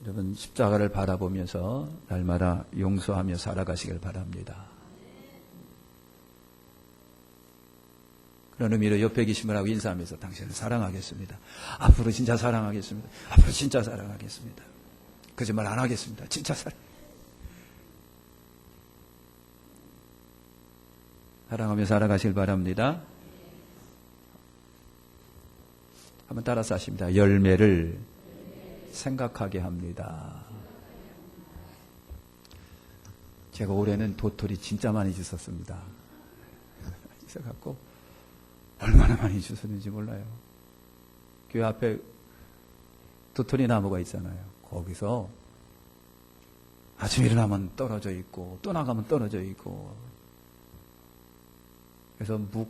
여러분 십자가를 바라보면서 날마다 용서하며 살아가시길 바랍니다. 그런 의미로 옆에 계신 분하고 인사하면서 당신을 사랑하겠습니다. 앞으로 진짜 사랑하겠습니다. 앞으로 진짜 사랑하겠습니다. 거짓말 안 하겠습니다. 진짜 사랑하며 살아가시길 바랍니다. 한번 따라서 하십니다. 열매를 생각하게 합니다. 제가 올해는 도토리 진짜 많이 주웠습니다. 있어갖고 얼마나 많이 주웠는지 몰라요. 교회 앞에 도토리 나무가 있잖아요. 거기서 아침 일어나면 떨어져 있고 또 나가면 떨어져 있고 그래서 묵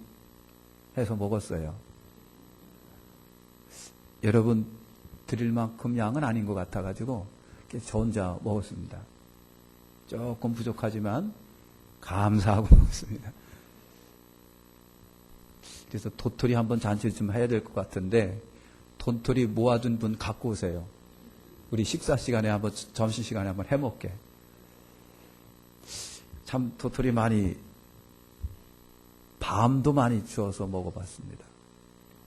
해서 먹었어요. 여러분 드릴 만큼 양은 아닌 것 같아가지고 저 혼자 먹었습니다. 조금 부족하지만 감사하고 먹었습니다. 그래서 도토리 한번 잔치 좀 해야 될 것 같은데 도토리 모아둔 분 갖고 오세요. 우리 식사 시간에 한번 점심 시간에 한번 해먹게. 참 도토리 많이 밤도 많이 주워서 먹어봤습니다.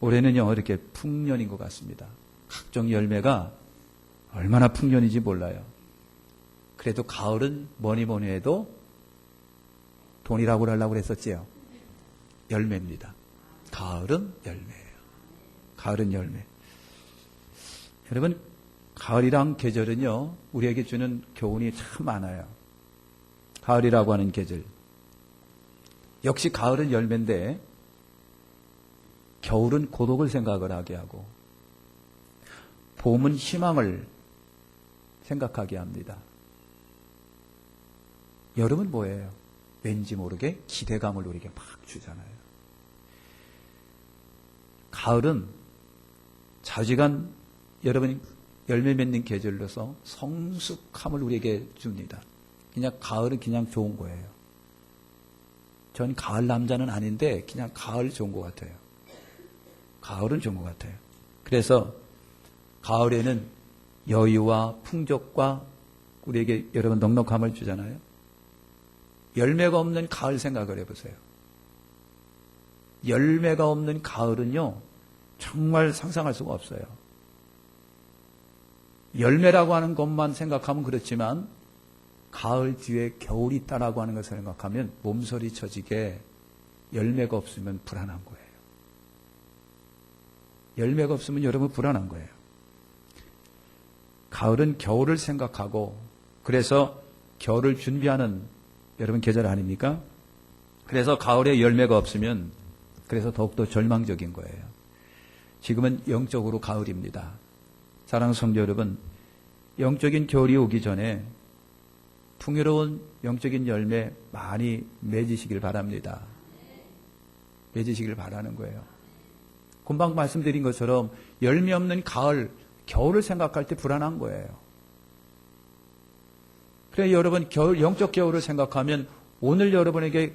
올해는요 이렇게 풍년인 것 같습니다. 각종 열매가 얼마나 풍년인지 몰라요. 그래도 가을은 뭐니 해도 돈이라고 하려고 그랬었지요. 열매입니다. 가을은 열매예요. 가을은 열매. 여러분 가을이란 계절은요 우리에게 주는 교훈이 참 많아요. 가을이라고 하는 계절. 역시 가을은 열매인데 겨울은 고독을 생각을 하게 하고 봄은 희망을 생각하게 합니다. 여름은 뭐예요? 왠지 모르게 기대감을 우리에게 막 주잖아요. 가을은 자지간 여러분이 열매 맺는 계절로서 성숙함을 우리에게 줍니다. 그냥 가을은 그냥 좋은 거예요. 전 가을 남자는 아닌데 그냥 가을 좋은 것 같아요. 가을은 좋은 것 같아요. 그래서 가을에는 여유와 풍족과 우리에게 여러분 넉넉함을 주잖아요. 열매가 없는 가을 생각을 해보세요. 열매가 없는 가을은요 정말 상상할 수가 없어요. 열매라고 하는 것만 생각하면 그렇지만 가을 뒤에 겨울이 있다라고 하는 것을 생각하면 몸서리 쳐지게 열매가 없으면 불안한 거예요. 열매가 없으면 여러분 불안한 거예요. 가을은 겨울을 생각하고 그래서 겨울을 준비하는 여러분 계절 아닙니까? 그래서 가을에 열매가 없으면 그래서 더욱더 절망적인 거예요. 지금은 영적으로 가을입니다. 사랑하는 성도 여러분, 영적인 겨울이 오기 전에 풍요로운 영적인 열매 많이 맺으시길 바랍니다. 맺으시길 바라는 거예요. 금방 말씀드린 것처럼 열매 없는 가을, 겨울을 생각할 때 불안한 거예요. 그래 여러분 겨울, 영적 겨울을 생각하면 오늘 여러분에게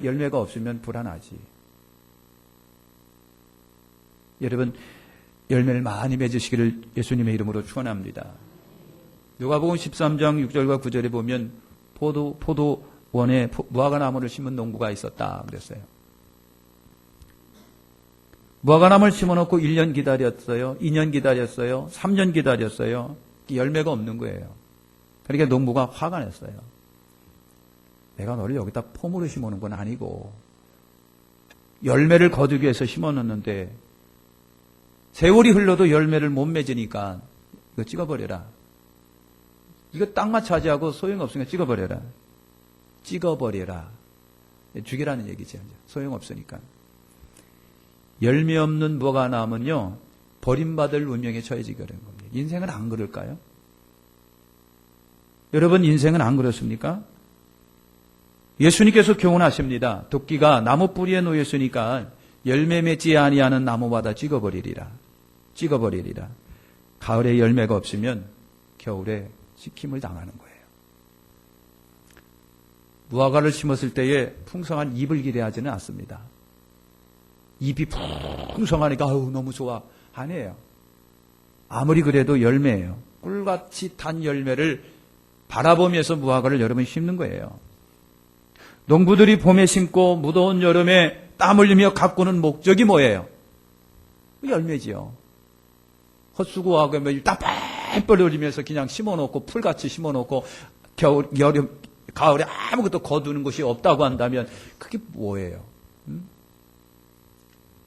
열매가 없으면 불안하지. 여러분 열매를 많이 맺으시기를 예수님의 이름으로 축원합니다. 누가복음 13장 6절과 9절에 보면 포도원에 무화과나무를 심은 농부가 있었다 그랬어요. 무화과나무를 심어놓고 1년 기다렸어요. 2년 기다렸어요. 3년 기다렸어요. 열매가 없는 거예요. 그러니까 농부가 화가 났어요. 내가 너를 여기다 폼으로 심어놓은 건 아니고 열매를 거두기 위해서 심어놓는데 세월이 흘러도 열매를 못 맺으니까 이거 찍어버려라. 이거 땅만 차지하고 소용없으니까 찍어버려라. 찍어버려라. 죽이라는 얘기죠. 소용없으니까. 열매 없는 무화과나무는요 버림받을 운명에 처해지게 되는 겁니다. 인생은 안 그럴까요? 여러분 인생은 안 그렇습니까? 예수님께서 교훈하십니다. 도끼가 나무 뿌리에 놓였으니까 열매 맺지 아니하는 나무마다 찍어버리리라. 찍어버리리라. 가을에 열매가 없으면 겨울에 찍힘을 당하는 거예요. 무화과를 심었을 때에 풍성한 잎을 기대하지는 않습니다. 잎이 풍성하니까 아우 너무 좋아. 아니에요. 아무리 그래도 열매예요. 꿀같이 단 열매를 바라보면서 무화과를 여러분 심는 거예요. 농부들이 봄에 심고 무더운 여름에 땀 흘리며 가꾸는 목적이 뭐예요? 열매지요. 헛수고하고 땀 뻘뻘 흘리면서 그냥 심어놓고 풀같이 심어놓고 여름, 가을에 아무것도 거두는 것이 없다고 한다면 그게 뭐예요?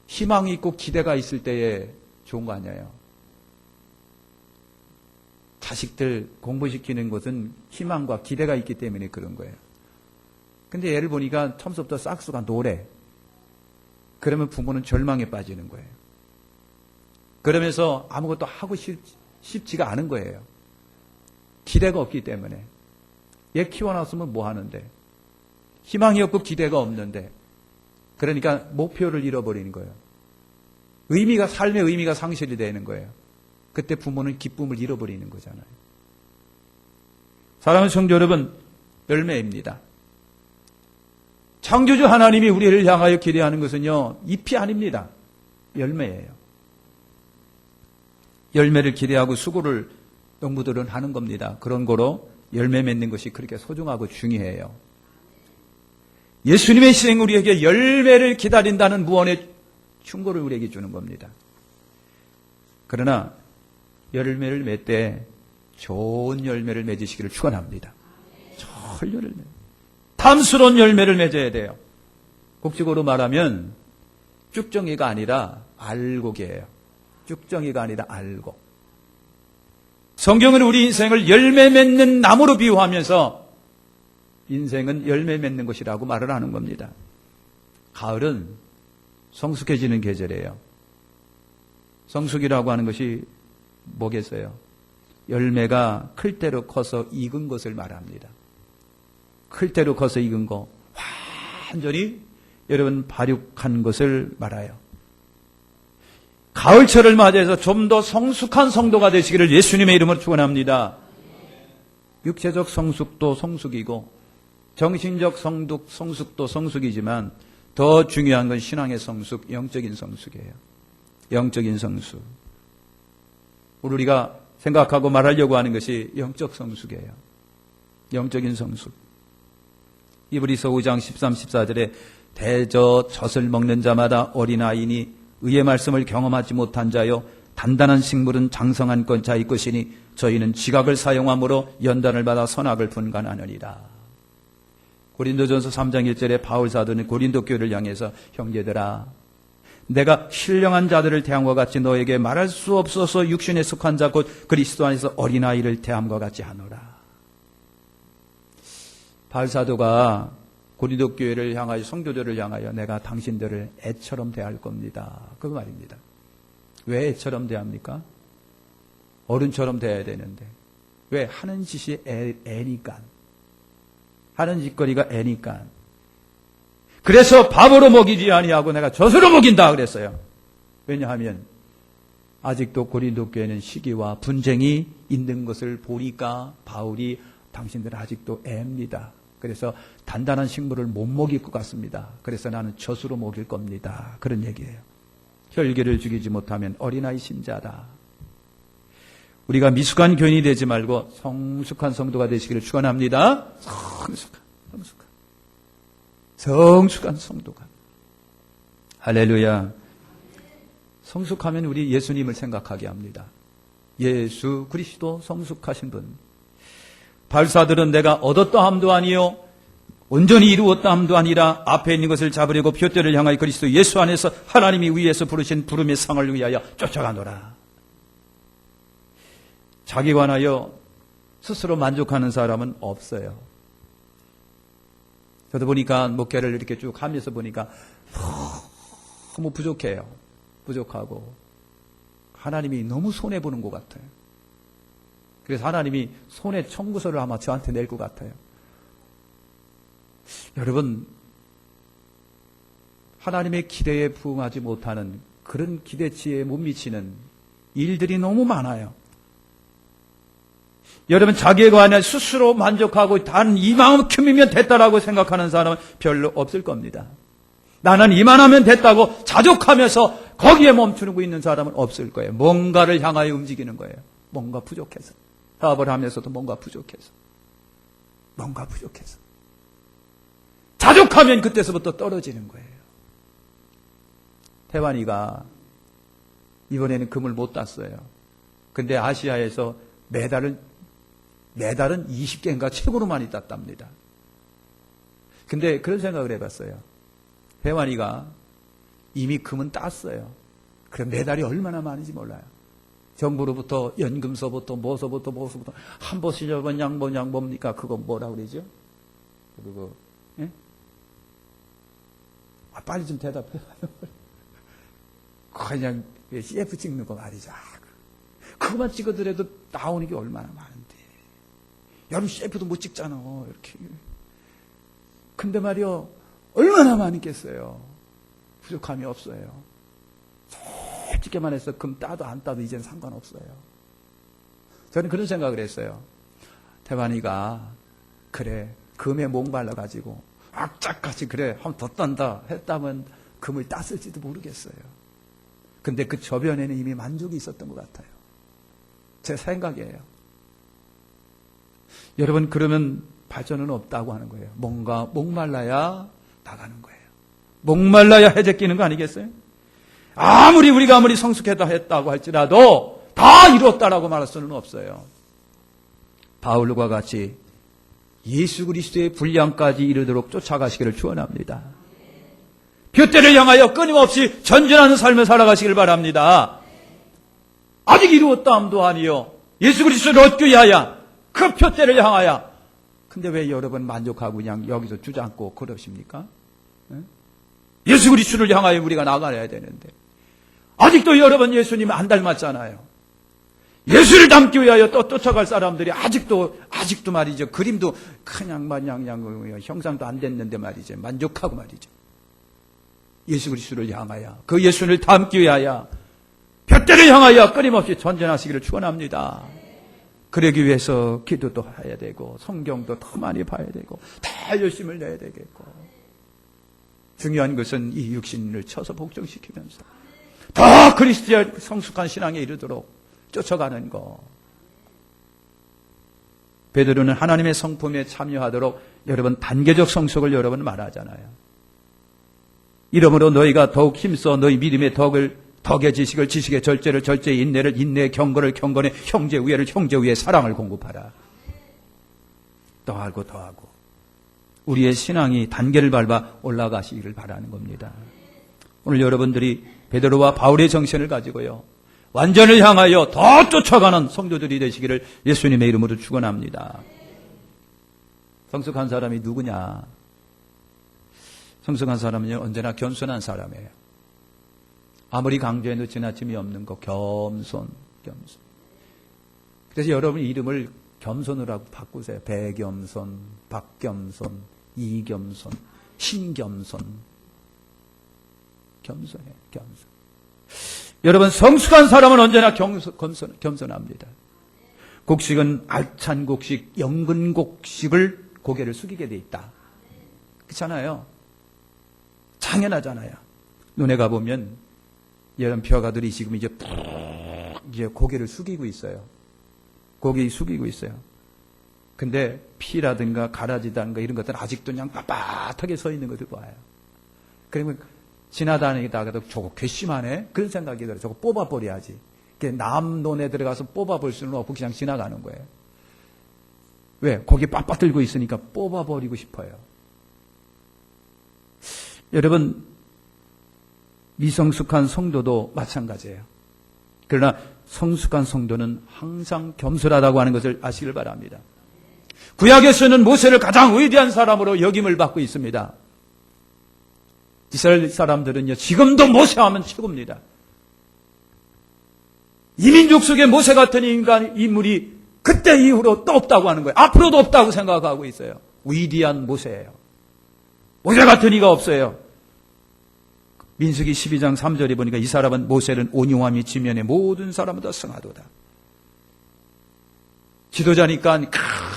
희망이 있고 기대가 있을 때에 좋은 거 아니에요? 자식들 공부시키는 것은 희망과 기대가 있기 때문에 그런 거예요. 근데 얘를 보니까 처음부터 싹수가 노래. 그러면 부모는 절망에 빠지는 거예요. 그러면서 아무것도 하고 싶지가 않은 거예요. 기대가 없기 때문에. 얘 키워놨으면 뭐 하는데. 희망이 없고 기대가 없는데. 그러니까 목표를 잃어버리는 거예요. 삶의 의미가 상실이 되는 거예요. 그때 부모는 기쁨을 잃어버리는 거잖아요. 사랑하는 성도 여러분, 열매입니다. 창조주 하나님이 우리를 향하여 기대하는 것은요, 잎이 아닙니다. 열매예요. 열매를 기대하고 수고를 농부들은 하는 겁니다. 그런 거로 열매 맺는 것이 그렇게 소중하고 중요해요. 예수님의 희생이 우리에게 열매를 기다린다는 무언의 충고를 우리에게 주는 겁니다. 그러나 열매를 맺되 좋은 열매를 맺으시기를 축원합니다. 좋은 열매. 탐스러운 열매를 맺어야 돼요. 국적으로 말하면 쭉정이가 아니라 알곡이에요. 쭉정이가 아니라 알곡. 성경은 우리 인생을 열매 맺는 나무로 비유하면서 인생은 열매 맺는 것이라고 말을 하는 겁니다. 가을은 성숙해지는 계절이에요. 성숙이라고 하는 것이 뭐겠어요? 열매가 클 대로 커서 익은 것을 말합니다. 클 대로 커서 익은 거, 완전히 여러분 발육한 것을 말해요. 가을철을 맞이해서 좀 더 성숙한 성도가 되시기를 예수님의 이름으로 축원합니다. 육체적 성숙도 성숙이고 정신적 성숙도 성숙이지만 더 중요한 건 신앙의 성숙, 영적인 성숙이에요. 영적인 성숙. 우리가 생각하고 말하려고 하는 것이 영적 성숙이에요. 영적인 성숙. 히브리서 5장 13, 14절에 대저 젖을 먹는 자마다 어린아이니 의의 말씀을 경험하지 못한 자요 단단한 식물은 장성한 자의 것이니 저희는 지각을 사용함으로 연단을 받아 선악을 분간하느니라. 고린도전서 3장 1절에 바울 사도는 고린도 교회를 향해서 형제들아 내가 신령한 자들을 대함과 같이 너에게 말할 수 없어서 육신에 속한 자 곧 그리스도 안에서 어린아이를 대함과 같이 하노라. 바울 사도가 고린도 교회를 향하여 성도들을 향하여 내가 당신들을 애처럼 대할 겁니다. 그 말입니다. 왜 애처럼 대합니까? 어른처럼 대해야 되는데 왜? 하는 짓이 애니까. 하는 짓거리가 애니까. 그래서 밥으로 먹이지 아니하고 내가 젖으로 먹인다 그랬어요. 왜냐하면 아직도 고린도 교회는 시기와 분쟁이 있는 것을 보니까 바울이 당신들은 아직도 애입니다. 그래서 단단한 식물을 못 먹일 것 같습니다. 그래서 나는 젖으로 먹일 겁니다. 그런 얘기예요. 혈기를 죽이지 못하면 어린아이 신자다. 우리가 미숙한 교인이 되지 말고 성숙한 성도가 되시기를 축원합니다. 성숙한 성도가. 할렐루야. 성숙하면 우리 예수님을 생각하게 합니다. 예수 그리스도 성숙하신 분. 발사들은 내가 얻었다 함도 아니요 온전히 이루었다 함도 아니라 앞에 있는 것을 잡으려고 표대를 향하여 그리스도 예수 안에서 하나님이 위에서 부르신 부름의 상을 위하여 쫓아가노라. 자기 관하여 스스로 만족하는 사람은 없어요. 저도 보니까 목회를 이렇게 쭉 하면서 보니까 너무 부족해요. 부족하고 하나님이 너무 손해보는 것 같아요. 그래서 하나님이 손해 청구서를 아마 저한테 낼 것 같아요. 여러분, 하나님의 기대에 부응하지 못하는 그런 기대치에 못 미치는 일들이 너무 많아요. 여러분, 자기에 관해 스스로 만족하고 단 이만큼이면 됐다라고 생각하는 사람은 별로 없을 겁니다. 나는 이만하면 됐다고 자족하면서 거기에 멈추고 있는 사람은 없을 거예요. 뭔가를 향하여 움직이는 거예요. 뭔가 부족해서. 사업을 하면서도 뭔가 부족해서. 자족하면 그때서부터 떨어지는 거예요. 태환이가 이번에는 금을 못 땄어요. 근데 아시아에서 메달은 20개인가 최고로 많이 땄답니다. 근데 그런 생각을 해봤어요. 태환이가 이미 금은 땄어요. 그럼 메달이 얼마나 많은지 몰라요. 정부로부터 연금서부터 뭐서부터 한 번씩 여번 양봅니까? 그거 뭐라 그러죠? 그리고 예? 빨리 좀 대답해요. 그냥 CF 찍는 거 말이죠. 그거만 찍어더라도 나오는 게 얼마나 많은데. 여러분 CF도 못 찍잖아. 이렇게. 근데 말이요, 얼마나 많겠어요. 부족함이 없어요. 솔직히 말해서 금 따도 안 따도 이제는 상관없어요. 저는 그런 생각을 했어요. 태환이가 그래 금에 목말라가지고 악착같이 그래 한 번 더 딴다 했다면 금을 땄을지도 모르겠어요. 근데 그 저변에는 이미 만족이 있었던 것 같아요. 제 생각이에요. 여러분 그러면 발전은 없다고 하는 거예요. 뭔가 목말라야 나가는 거예요. 목말라야 해제 끼는 거 아니겠어요? 우리가 아무리 성숙했다 했다고 할지라도 다 이뤘다라고 말할 수는 없어요. 바울과 같이 예수 그리스도의 분량까지 이르도록 쫓아가시기를 축원합니다. 표대를 향하여 끊임없이 전진하는 삶을 살아가시길 바랍니다. 아직 이루었다 함도 아니요. 예수 그리스도를 얻기 위하여 그 표대를 향하여. 근데 왜 여러분 만족하고 그냥 여기서 주저앉고 그러십니까? 예수 그리스도를 향하여 우리가 나가야 되는데 아직도 여러분 예수님 안 닮았잖아요. 예수를 닮기 위하여 또 쫓아갈 사람들이 아직도 말이죠. 그림도 그냥 형상도 안 됐는데 말이죠. 만족하고 말이죠. 예수 그리스도를 향하여 그 예수를 닮기 위하여 둯대를 향하여 끊임없이 전진하시기를 축원합니다. 그러기 위해서 기도도 해야 되고 성경도 더 많이 봐야 되고 다 열심을 내야 되겠고 중요한 것은 이 육신을 쳐서 복종시키면서 더 그리스도의 성숙한 신앙에 이르도록 쫓아가는 거. 베드로는 하나님의 성품에 참여하도록 여러분 단계적 성숙을 여러분 말하잖아요. 이러므로 너희가 더욱 힘써 너희 믿음의 덕의 지식을 지식의 절제를 절제의 인내를 인내의 경건을 경건의 형제 우애를 형제 우애의 사랑을 공급하라. 더하고 우리의 신앙이 단계를 밟아 올라가시기를 바라는 겁니다. 오늘 여러분들이 베드로와 바울의 정신을 가지고요. 완전을 향하여 더 쫓아가는 성도들이 되시기를 예수님의 이름으로 축원합니다. 성숙한 사람이 누구냐? 성숙한 사람은요, 언제나 겸손한 사람이에요. 아무리 강조해도 지나침이 없는 거, 겸손. 그래서 여러분 이름을 겸손으로 바꾸세요. 배겸손, 박겸손, 이겸손, 신겸손. 겸손해요, 겸손. 여러분 성숙한 사람은 언제나 겸손합니다. 곡식은 알찬 곡식, 영근 곡식을 고개를 숙이게 돼 있다. 그렇잖아요. 당연하잖아요. 눈에 가보면 여러분 벼가들이 지금 이제 고개를 숙이고 있어요. 고개 숙이고 있어요. 근데 피라든가 가라지든가 이런 것들은 아직도 그냥 빳빳하게 서 있는 것을 봐요. 그러면 지나다니다가도 저거 괘씸하네? 그런 생각이 들어요. 저거 뽑아버려야지. 남 논에 들어가서 뽑아볼 수는 없고 그냥 지나가는 거예요. 왜? 거기 빳빳 들고 있으니까 뽑아버리고 싶어요. 여러분, 미성숙한 성도도 마찬가지예요. 그러나 성숙한 성도는 항상 겸손하다고 하는 것을 아시길 바랍니다. 구약에서는 모세를 가장 위대한 사람으로 역임을 받고 있습니다. 이스라엘 사람들은요, 지금도 모세하면 최고입니다. 이 민족 속에 모세 같은 인물이 그때 이후로 또 없다고 하는 거예요. 앞으로도 없다고 생각하고 있어요. 위대한 모세예요. 모세 같은 이가 없어요. 민수기 12장 3절에 보니까 이 사람은 모세는 온유함이 지면의 모든 사람보다 승하도다. 지도자니까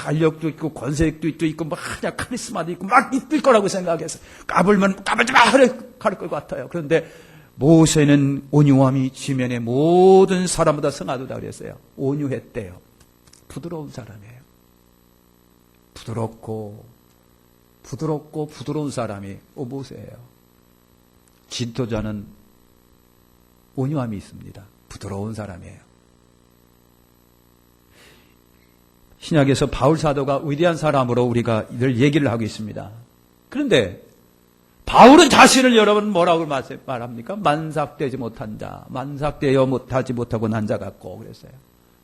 알력도 있고 권세력도 있고 막 그냥 카리스마도 있고 막 있을 거라고 생각해서 까불면 까불지 마 할 것 같아요. 그런데 모세는 온유함이 지면의 모든 사람보다 승하도다 그랬어요. 온유했대요. 부드러운 사람이에요. 부드럽고 부드러운 사람이 오보세예요. 진토자는 온유함이 있습니다. 부드러운 사람이에요. 신약에서 바울 사도가 위대한 사람으로 우리가 늘 얘기를 하고 있습니다. 그런데 바울은 자신을 여러분 뭐라고 말합니까? 만삭되지 못한 자, 만삭되어 못하지 못하고 난 자 같고 그랬어요.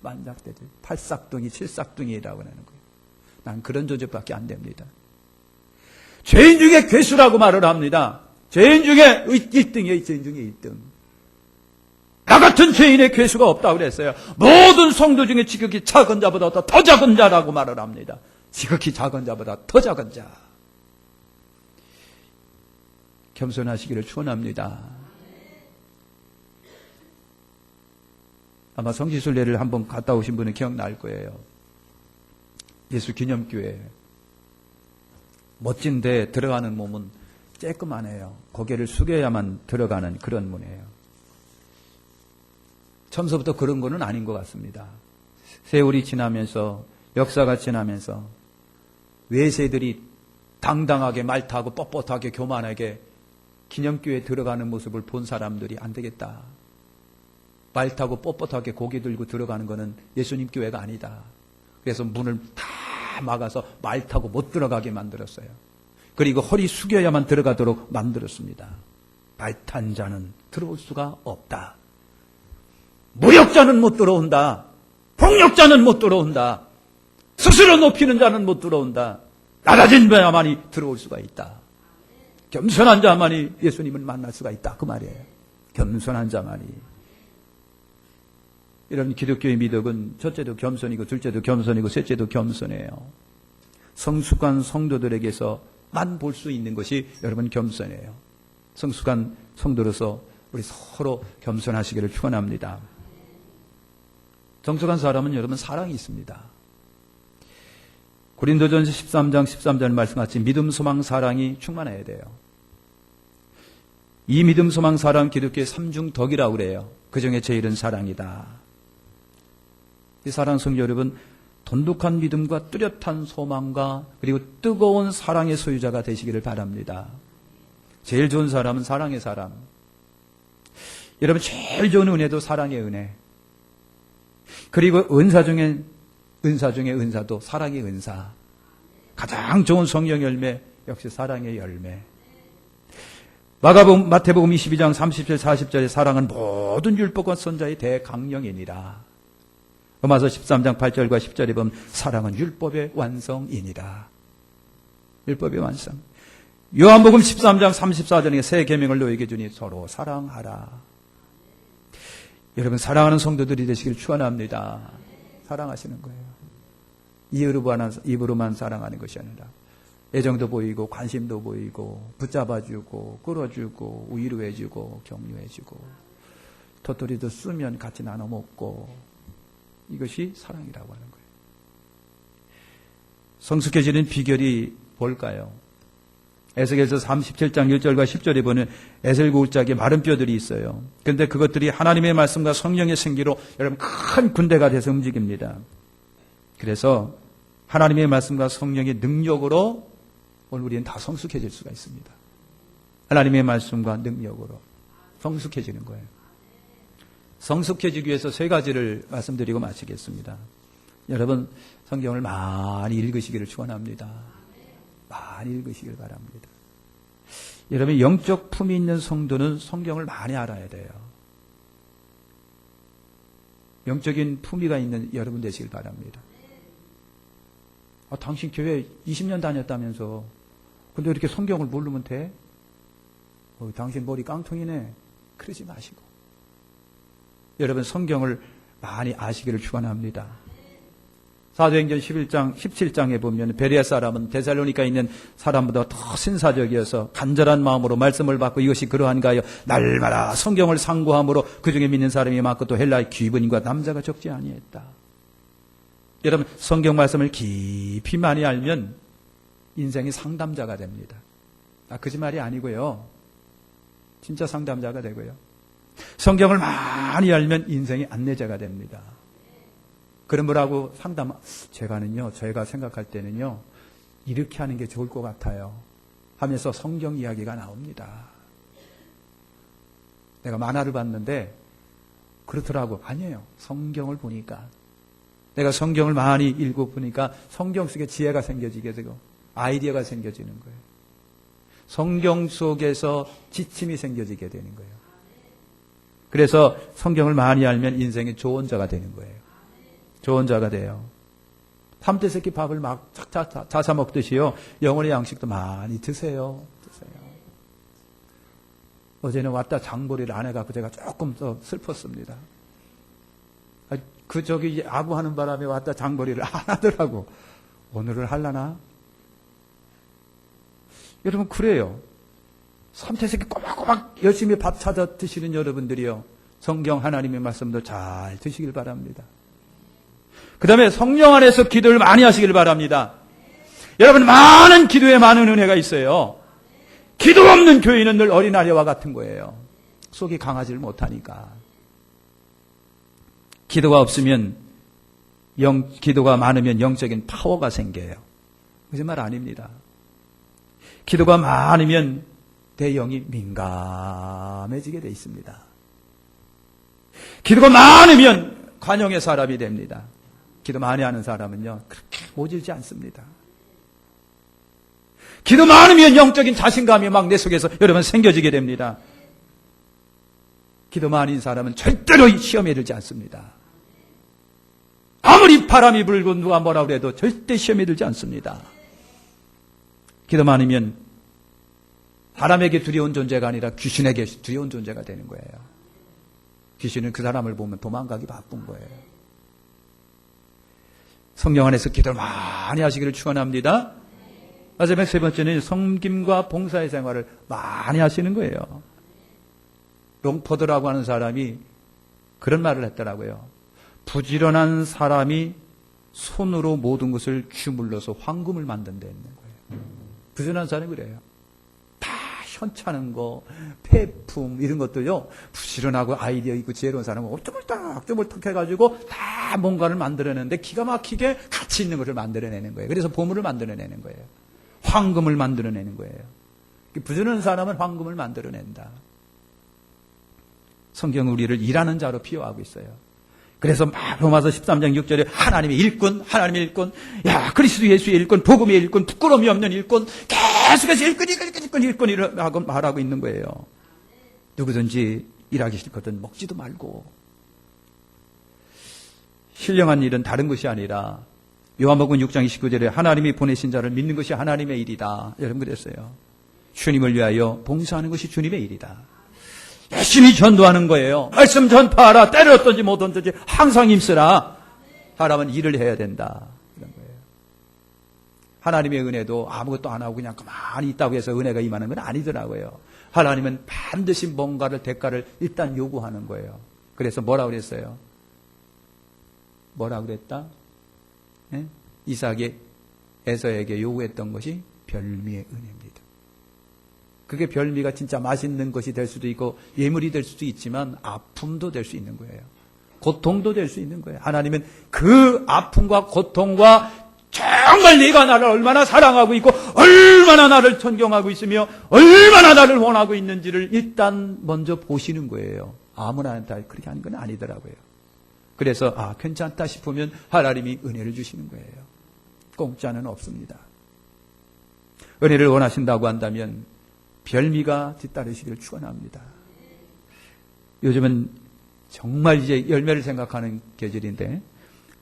만삭되지, 8싹둥이, 7싹둥이라고 하는 거예요. 난 그런 조직밖에 안 됩니다. 죄인 중에 괴수라고 말을 합니다. 죄인 중에 1등이에요. 죄인 중에 1등. 나 같은 죄인의 괴수가 없다고 그랬어요. 모든 성도 중에 지극히 작은 자보다 더 작은 자라고 말을 합니다. 지극히 작은 자보다 더 작은 자. 겸손하시기를 축원합니다. 아마 성지순례를 한번 갔다 오신 분은 기억날 거예요. 예수 기념교회. 멋진데 들어가는 몸은 쬐끄만해요. 고개를 숙여야만 들어가는 그런 문이에요. 처음부터 그런 거는 아닌 것 같습니다. 세월이 지나면서 역사가 지나면서 외세들이 당당하게 말 타고 뻣뻣하게 교만하게 기념교회에 들어가는 모습을 본 사람들이 안 되겠다. 말 타고 뻣뻣하게 고개 들고 들어가는 거는 예수님 교회가 아니다. 그래서 문을 다 막아서 말 타고 못 들어가게 만들었어요. 그리고 허리 숙여야만 들어가도록 만들었습니다. 말 탄 자는 들어올 수가 없다. 무력자는 못 들어온다. 폭력자는 못 들어온다. 스스로 높이는 자는 못 들어온다. 낮아진 자만이 들어올 수가 있다. 겸손한 자만이 예수님을 만날 수가 있다. 그 말이에요. 겸손한 자만이. 이런 기독교의 미덕은 첫째도 겸손이고 둘째도 겸손이고 셋째도 겸손해요. 성숙한 성도들에게서만 볼 수 있는 것이 여러분 겸손해요. 성숙한 성도로서 우리 서로 겸손하시기를 축원합니다. 정숙한 사람은 여러분 사랑이 있습니다. 고린도전서 13장 13절 말씀같이 믿음, 소망, 사랑이 충만해야 돼요. 이 믿음, 소망, 사랑 기독교의 삼중덕이라고 그래요. 그 중에 제일은 사랑이다. 이 사랑 성도 여러분, 돈독한 믿음과 뚜렷한 소망과 그리고 뜨거운 사랑의 소유자가 되시기를 바랍니다. 제일 좋은 사람은 사랑의 사람. 여러분 제일 좋은 은혜도 사랑의 은혜. 그리고 은사 중에 은사도 사랑의 은사. 가장 좋은 성령 열매 역시 사랑의 열매. 마태복음 22장 30절 40절에 사랑은 모든 율법과 선자의 대강령이니라. 로마서 13장 8절과 10절에 보면 사랑은 율법의 완성이니라. 율법의 완성. 요한복음 13장 34절에 새 계명을 너에게 주니 서로 사랑하라. 여러분 사랑하는 성도들이 되시길 축원합니다. 사랑하시는 거예요. 입으로만 사랑하는 것이 아니라 애정도 보이고 관심도 보이고 붙잡아주고 끌어주고 위로해주고 격려해주고 텄토리도 쓰면 같이 나눠 먹고 이것이 사랑이라고 하는 거예요. 성숙해지는 비결이 뭘까요? 에스겔서 37장 1절과 10절에 보면 에셀고울짝에 마른 뼈들이 있어요. 그런데 그것들이 하나님의 말씀과 성령의 생기로 여러분 큰 군대가 돼서 움직입니다. 그래서 하나님의 말씀과 성령의 능력으로 오늘 우리는 다 성숙해질 수가 있습니다. 하나님의 말씀과 능력으로 성숙해지는 거예요. 성숙해지기 위해서 세 가지를 말씀드리고 마치겠습니다. 여러분 성경을 많이 읽으시기를 축원합니다. 많이 읽으시길 바랍니다. 여러분 영적 품이 있는 성도는 성경을 많이 알아야 돼요. 영적인 품위가 있는 여러분 되시길 바랍니다. 당신 교회 20년 다녔다면서 근데 이렇게 성경을 모르면 돼? 당신 머리 깡통이네. 그러지 마시고 여러분 성경을 많이 아시기를 축원합니다. 사도행전 17장에 보면 베레아 사람은 데살로니카에 있는 사람보다 더 신사적이어서 간절한 마음으로 말씀을 받고 이것이 그러한가 하여 날마다 성경을 상고함으로 그중에 믿는 사람이 많고 또 헬라의 귀분인과 남자가 적지 아니했다. 여러분 성경 말씀을 깊이 많이 알면 인생이 상담자가 됩니다. 거짓말이 아니고요. 진짜 상담자가 되고요. 성경을 많이 알면 인생이 안내자가 됩니다. 그런 분하고 제가 생각할 때는요, 이렇게 하는 게 좋을 것 같아요 하면서 성경 이야기가 나옵니다. 내가 만화를 봤는데 그렇더라고. 아니에요. 성경을 보니까, 내가 성경을 많이 읽어보니까 성경 속에 지혜가 생겨지게 되고 아이디어가 생겨지는 거예요. 성경 속에서 지침이 생겨지게 되는 거예요. 그래서 성경을 많이 알면 인생의 조언자가 되는 거예요. 조언자가 돼요. 3대 새끼 밥을 막 자사 먹듯이요, 영혼의 양식도 많이 드세요. 어제는 왔다 장보리를 안 해갖고 제가 조금 더 슬펐습니다. 아부하는 바람에 왔다 장보리를 안 하더라고. 오늘은 할라나? 여러분, 그래요. 3대 새끼 꼬박꼬박 열심히 밥 찾아 드시는 여러분들이요, 성경 하나님의 말씀도 잘 드시길 바랍니다. 그 다음에 성령 안에서 기도를 많이 하시길 바랍니다. 여러분, 많은 기도에 많은 은혜가 있어요. 기도 없는 교인은 늘 어린아이와 같은 거예요. 속이 강하지를 못하니까. 기도가 없으면, 기도가 많으면 영적인 파워가 생겨요. 거짓말 아닙니다. 기도가 많으면 내 영이 민감해지게 돼 있습니다. 기도가 많으면 관용의 사람이 됩니다. 기도 많이 하는 사람은요, 그렇게 모질지 않습니다. 기도 많으면 영적인 자신감이 막 내 속에서 여러분 생겨지게 됩니다. 기도 많은 사람은 절대로 시험에 들지 않습니다. 아무리 바람이 불고 누가 뭐라 그래도 절대 시험에 들지 않습니다. 기도 많으면 사람에게 두려운 존재가 아니라 귀신에게 두려운 존재가 되는 거예요. 귀신은 그 사람을 보면 도망가기 바쁜 거예요. 성령 안에서 기도를 많이 하시기를 축원합니다. 마지막 세 번째는 섬김과 봉사의 생활을 많이 하시는 거예요. 롱포드라고 하는 사람이 그런 말을 했더라고요. 부지런한 사람이 손으로 모든 것을 주물러서 황금을 만든다는 거예요. 부지런한 사람이 그래요. 다 현찮은 거, 폐품 이런 것도요, 부지런하고 아이디어 있고 지혜로운 사람은 쪼물딱 해가지고 다 뭔가를 만들어내는데 기가 막히게 가치 있는 것을 만들어내는 거예요. 그래서 보물을 만들어내는 거예요. 황금을 만들어내는 거예요. 부지런한 사람은 황금을 만들어낸다. 성경은 우리를 일하는 자로 비유하고 있어요. 그래서 로마서 13장 6절에 하나님의 일꾼, 야, 그리스도 예수의 일꾼, 복음의 일꾼, 부끄러움이 없는 일꾼, 계속해서 일꾼이라고 말하고 있는 거예요. 누구든지 일하기 싫거든 먹지도 말고. 신령한 일은 다른 것이 아니라 요한복음 6장 29절에 하나님이 보내신 자를 믿는 것이 하나님의 일이다. 여러분 그랬어요. 주님을 위하여 봉사하는 것이 주님의 일이다. 열심히 전도하는 거예요. 말씀 전파하라. 때를 어떤지 못 어떤지 항상 힘쓰라. 사람은 일을 해야 된다. 이런 거예요. 하나님의 은혜도 아무것도 안 하고 그냥 가만히 있다고 해서 은혜가 임하는 건 아니더라고요. 하나님은 반드시 뭔가를 대가를 일단 요구하는 거예요. 그래서 뭐라고 그랬어요? 뭐라고 그랬다? 네? 이삭이 에서에게 요구했던 것이 별미의 은혜입니다. 그게 별미가 진짜 맛있는 것이 될 수도 있고 예물이 될 수도 있지만 아픔도 될 수 있는 거예요. 고통도 될 수 있는 거예요. 하나님은 그 아픔과 고통과 정말 네가 나를 얼마나 사랑하고 있고 얼마나 나를 존경하고 있으며 얼마나 나를 원하고 있는지를 일단 먼저 보시는 거예요. 아무나 다 그렇게 하는 건 아니더라고요. 그래서 괜찮다 싶으면 하나님이 은혜를 주시는 거예요. 공짜는 없습니다. 은혜를 원하신다고 한다면 별미가 뒤따르시기를 축원합니다. 요즘은 정말 이제 열매를 생각하는 계절인데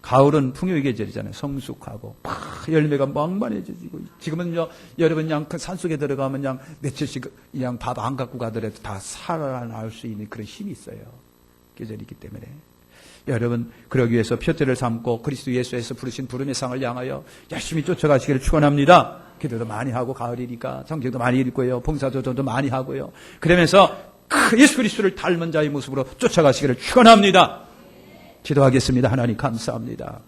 가을은 풍요의 계절이잖아요. 성숙하고 열매가 막만해지고 지금은요 여러분 그냥 그 산속에 들어가면 그냥 며칠씩 그냥 밥 안 갖고 가더라도 다 살아날 수 있는 그런 힘이 있어요. 계절이기 때문에 여러분 그러기 위해서 표대를 삼고 그리스도 예수에서 부르신 부름의 상을 향하여 열심히 쫓아가시기를 축원합니다. 기도도 많이 하고 가을이니까 성경도 많이 읽고요. 봉사조도 많이 하고요. 그러면서 예수 그리스도를 닮은 자의 모습으로 쫓아가시기를 축원합니다. 기도하겠습니다. 하나님 감사합니다.